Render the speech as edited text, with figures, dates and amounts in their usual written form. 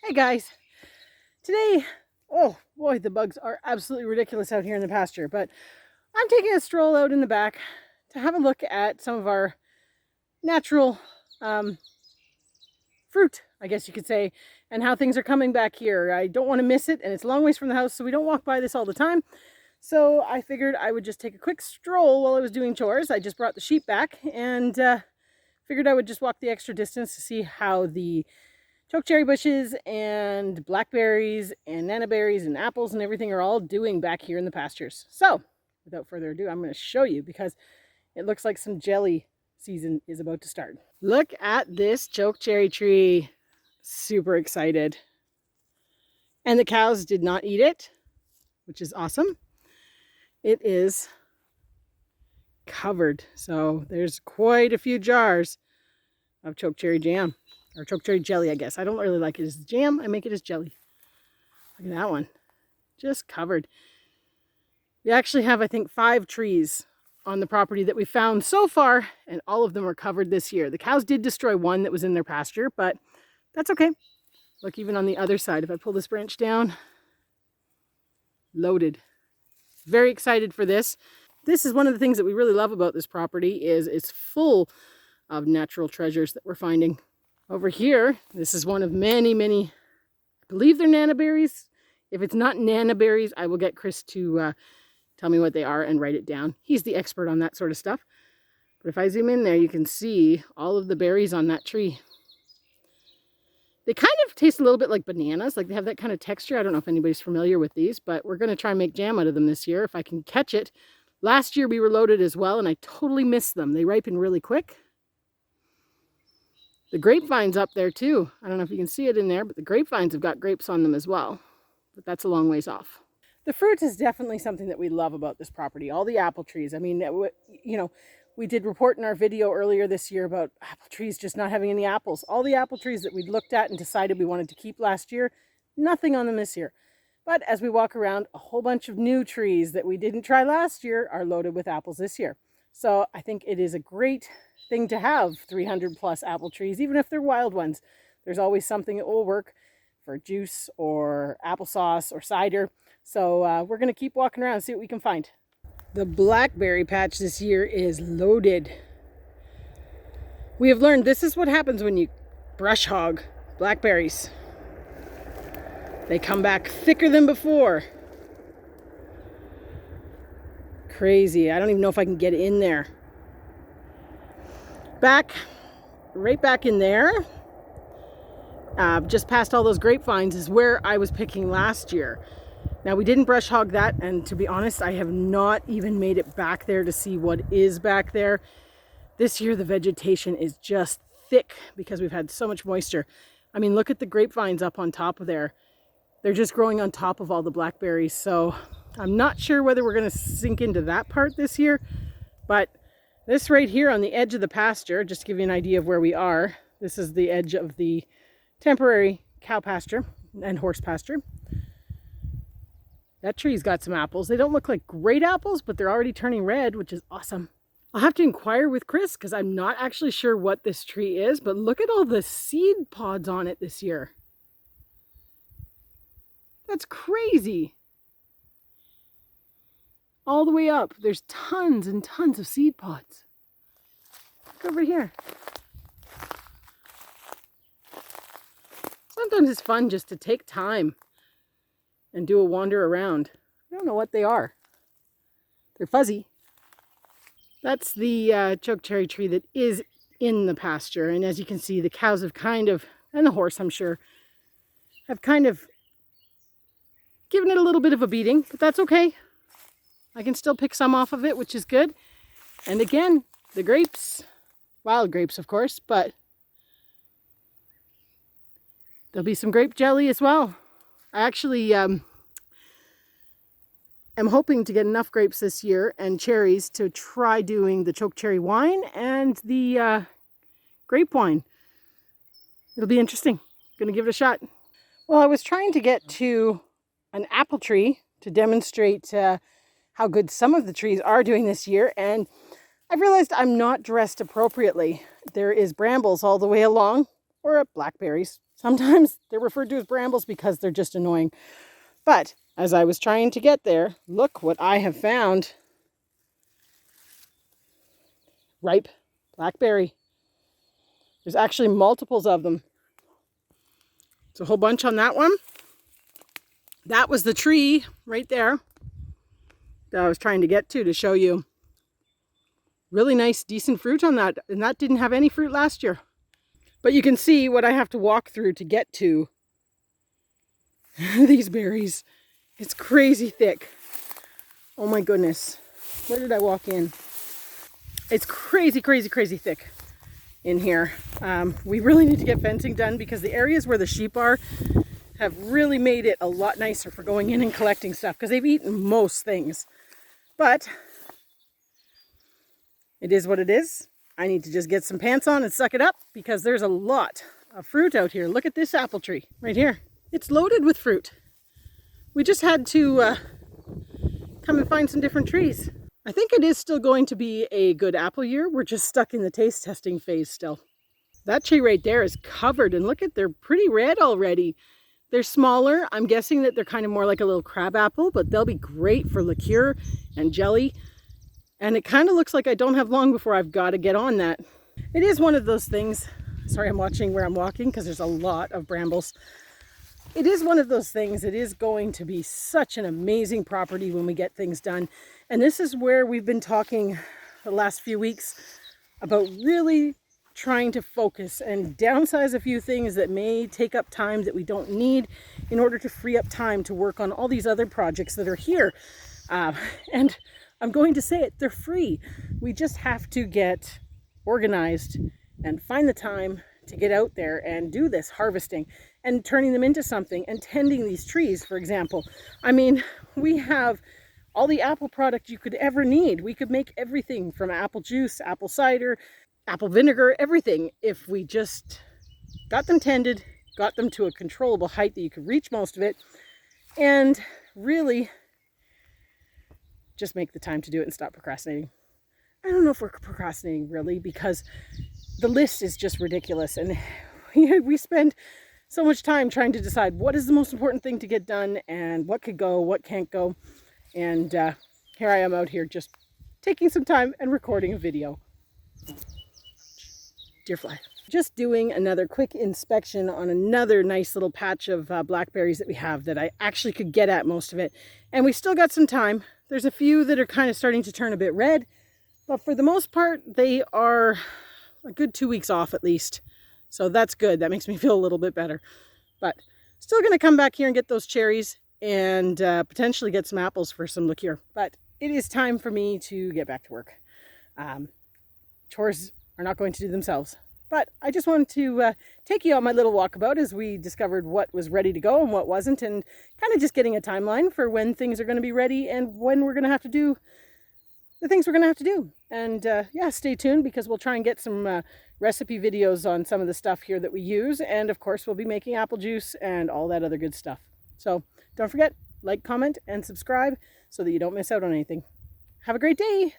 Hey guys, today, oh boy, the bugs are absolutely ridiculous out here in the pasture, but I'm taking a stroll out in the back to have a look at some of our natural fruit, I guess you could say, and how things are coming back here. I don't want to miss it, and it's a long ways from the house, so we don't walk by this all the time. So I figured I would just take a quick stroll while I was doing chores. I just brought the sheep back and figured I would just walk the extra distance to see how the chokecherry bushes and blackberries and nannyberries and apples and everything are all doing back here in the pastures. So without further ado, I'm going to show you because it looks like some jelly season is about to start. Look at this chokecherry tree. Super excited. And the cows did not eat it, which is awesome. It is covered. So there's quite a few jars of chokecherry jam. Or chokecherry jelly, I guess. I don't really like it as jam. I make it as jelly. Look at that one. Just covered. We actually have, I think, 5 trees on the property that we found so far, and all of them are covered this year. The cows did destroy one that was in their pasture, but that's okay. Look, even on the other side, if I pull this branch down, loaded. Very excited for this. This is one of the things that we really love about this property is it's full of natural treasures that we're finding. Over here, this is one of many, I believe they're nannyberries. If it's not nannyberries, I will get Chris to tell me what they are and write it down. He's the expert on that sort of stuff. But if I zoom in there, you can see all of the berries on that tree. They kind of taste a little bit like bananas, like they have that kind of texture. I don't know if anybody's familiar with these, but we're going to try and make jam out of them this year if I can catch it. Last year we were loaded as well, and I totally missed them. They ripen really quick. The grapevine's up there too. I don't know if you can see it in there, but the grapevines have got grapes on them as well. But that's a long ways off. The fruit is definitely something that we love about this property. All the apple trees. I mean, you know, we did report in our video earlier this year about apple trees just not having any apples. All the apple trees that we looked at and decided we wanted to keep last year, nothing on them this year. But as we walk around, a whole bunch of new trees that we didn't try last year are loaded with apples this year. So I think it is a great thing to have 300 plus apple trees, even if they're wild ones. There's always something that will work for juice or applesauce or cider. So we're going to keep walking around and see what we can find. The blackberry patch this year is loaded. We have learned this is what happens when you brush hog blackberries. They come back thicker than before. Crazy. I don't even know if I can get in there. Right back in there, just past all those grapevines is where I was picking last year. Now we didn't brush hog that, and to be honest, I have not even made it back there to see what is back there. This year the vegetation is just thick because we've had so much moisture. I mean, look at the grapevines up on top of there. They're just growing on top of all the blackberries, so I'm not sure whether we're going to sink into that part this year, but this right here on the edge of the pasture, just to give you an idea of where we are, this is the edge of the temporary cow pasture and horse pasture. That tree's got some apples. They don't look like great apples, but they're already turning red, which is awesome. I'll have to inquire with Chris because I'm not actually sure what this tree is, but look at all the seed pods on it this year. That's crazy. All the way up, there's tons and tons of seed pods. Look over here. Sometimes it's fun just to take time and do a wander around. I don't know what they are. They're fuzzy. That's the chokecherry tree that is in the pasture. And as you can see, the cows have kind of, and the horse I'm sure, have kind of given it a little bit of a beating, but that's okay. I can still pick some off of it, which is good. And again, the grapes, wild grapes of course, but there'll be some grape jelly as well. I actually am hoping to get enough grapes this year and cherries to try doing the chokecherry wine and the grape wine. It'll be interesting. Gonna give it a shot. Well, I was trying to get to an apple tree to demonstrate how good some of the trees are doing this year, and I've realized I'm not dressed appropriately. There is brambles all the way along, or blackberries. Sometimes they're referred to as brambles because they're just annoying. But as I was trying to get there, look what I have found. Ripe blackberry. There's actually multiples of them. It's a whole bunch on that one. That was the tree right there that I was trying to get to show you. Really nice, decent fruit on that. And that didn't have any fruit last year. But you can see what I have to walk through to get to these berries. It's crazy thick. Oh my goodness. Where did I walk in? It's crazy, crazy, crazy thick in here. We really need to get fencing done because the areas where the sheep are have really made it a lot nicer for going in and collecting stuff because they've eaten most things. But it is what it is. I need to just get some pants on and suck it up because there's a lot of fruit out here. Look at this apple tree right here. It's loaded with fruit. We just had to come and find some different trees. I think it is still going to be a good apple year. We're just stuck in the taste testing phase still. That tree right there is covered and look at, they're pretty red already. They're smaller. I'm guessing that they're kind of more like a little crab apple, but they'll be great for liqueur and jelly. And it kind of looks like I don't have long before I've got to get on that. It is one of those things. Sorry, I'm watching where I'm walking because there's a lot of brambles. It is one of those things. It is going to be such an amazing property when we get things done. And this is where we've been talking the last few weeks about really trying to focus and downsize a few things that may take up time that we don't need in order to free up time to work on all these other projects that are here. And I'm going to say it, they're free. We just have to get organized and find the time to get out there and do this harvesting and turning them into something and tending these trees, for example. I mean, we have all the apple product you could ever need. We could make everything from apple juice, apple cider, apple vinegar, everything if we just got them tended, got them to a controllable height that you could reach most of it, and really just make the time to do it and stop procrastinating. I don't know if we're procrastinating really because the list is just ridiculous and we spend so much time trying to decide what is the most important thing to get done and what could go, what can't go. And here I am out here just taking some time and recording a video. Deer fly. Just doing another quick inspection on another nice little patch of blackberries that we have that I actually could get at most of it. And we still got some time. There's a few that are kind of starting to turn a bit red, but for the most part, they are a good 2 weeks off at least. So that's good. That makes me feel a little bit better. But still going to come back here and get those cherries and potentially get some apples for some liqueur. But it is time for me to get back to work. Chores are not going to do themselves. But I just wanted to take you on my little walkabout as we discovered what was ready to go and what wasn't, and kind of just getting a timeline for when things are going to be ready and when we're going to have to do the things we're going to have to do. And yeah, stay tuned because we'll try and get some recipe videos on some of the stuff here that we use. And of course, we'll be making apple juice and all that other good stuff. So don't forget, like, comment, and subscribe so that you don't miss out on anything. Have a great day.